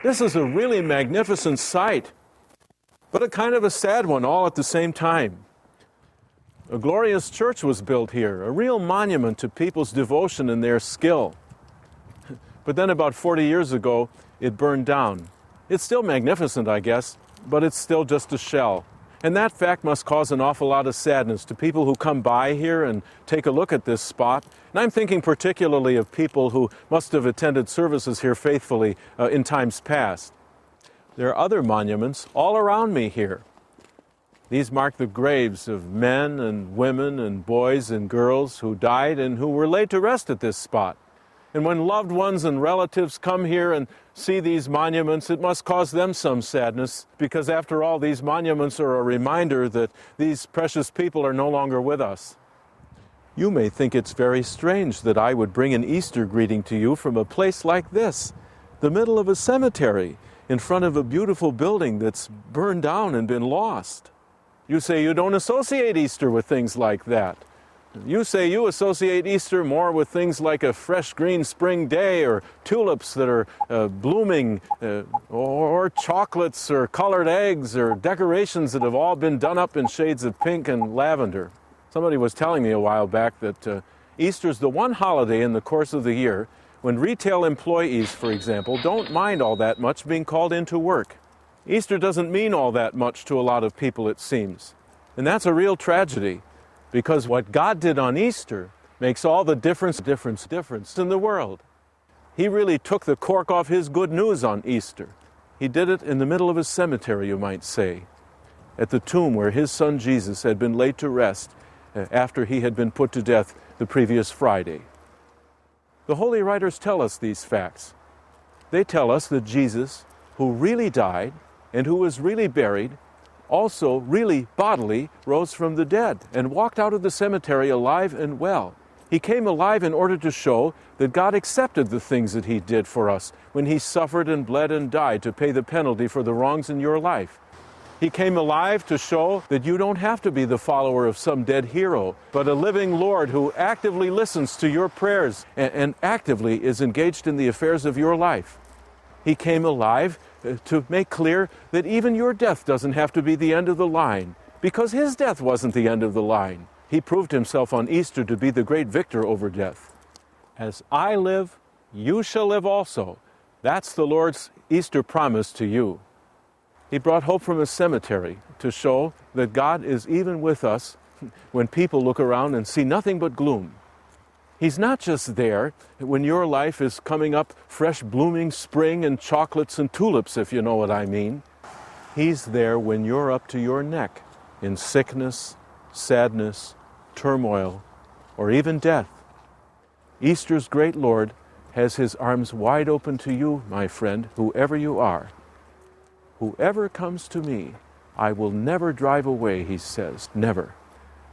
This is a really magnificent sight, but a kind of a sad one all at the same time. A glorious church was built here, a real monument to people's devotion and their skill. But then about 40 years ago, it burned down. It's still magnificent, I guess, but it's still just a shell. And that fact must cause an awful lot of sadness to people who come by here and take a look at this spot. And I'm thinking particularly of people who must have attended services here faithfully in times past. There are other monuments all around me here. These mark the graves of men and women and boys and girls who died and who were laid to rest at this spot. And when loved ones and relatives come here and see these monuments, it must cause them some sadness, because after all, these monuments are a reminder that these precious people are no longer with us. You may think it's very strange that I would bring an Easter greeting to you from a place like this, the middle of a cemetery, in front of a beautiful building that's burned down and been lost. You say you don't associate Easter with things like that. You say you associate Easter more with things like a fresh green spring day, or tulips that are blooming, or chocolates, or colored eggs, or decorations that have all been done up in shades of pink and lavender. Somebody was telling me a while back that Easter's the one holiday in the course of the year when retail employees, for example, don't mind all that much being called into work. Easter doesn't mean all that much to a lot of people, it seems. And that's a real tragedy. Because what God did on Easter makes all the difference in the world. He really took the cork off his good news on Easter. He did it in the middle of a cemetery, you might say, at the tomb where his son Jesus had been laid to rest after he had been put to death the previous Friday. The Holy Writers tell us these facts. They tell us that Jesus, who really died and who was really buried, also really bodily rose from the dead and walked out of the cemetery alive and well. He came alive in order to show that God accepted the things that he did for us when he suffered and bled and died to pay the penalty for the wrongs in your life. He came alive to show that you don't have to be the follower of some dead hero, but a living Lord who actively listens to your prayers and actively is engaged in the affairs of your life. He came alive to make clear that even your death doesn't have to be the end of the line, because his death wasn't the end of the line. He proved himself on Easter to be the great victor over death. As I live, you shall live also. That's the Lord's Easter promise to you. He brought hope from a cemetery to show that God is even with us when people look around and see nothing but gloom. He's not just there when your life is coming up fresh blooming spring and chocolates and tulips, if you know what I mean. He's there when you're up to your neck in sickness, sadness, turmoil, or even death. Easter's great Lord has his arms wide open to you, my friend, whoever you are. Whoever comes to me, I will never drive away, he says, never.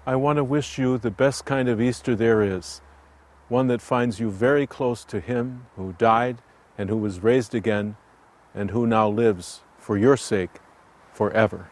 I want to wish you the best kind of Easter there is. One that finds you very close to him who died and who was raised again and who now lives for your sake forever.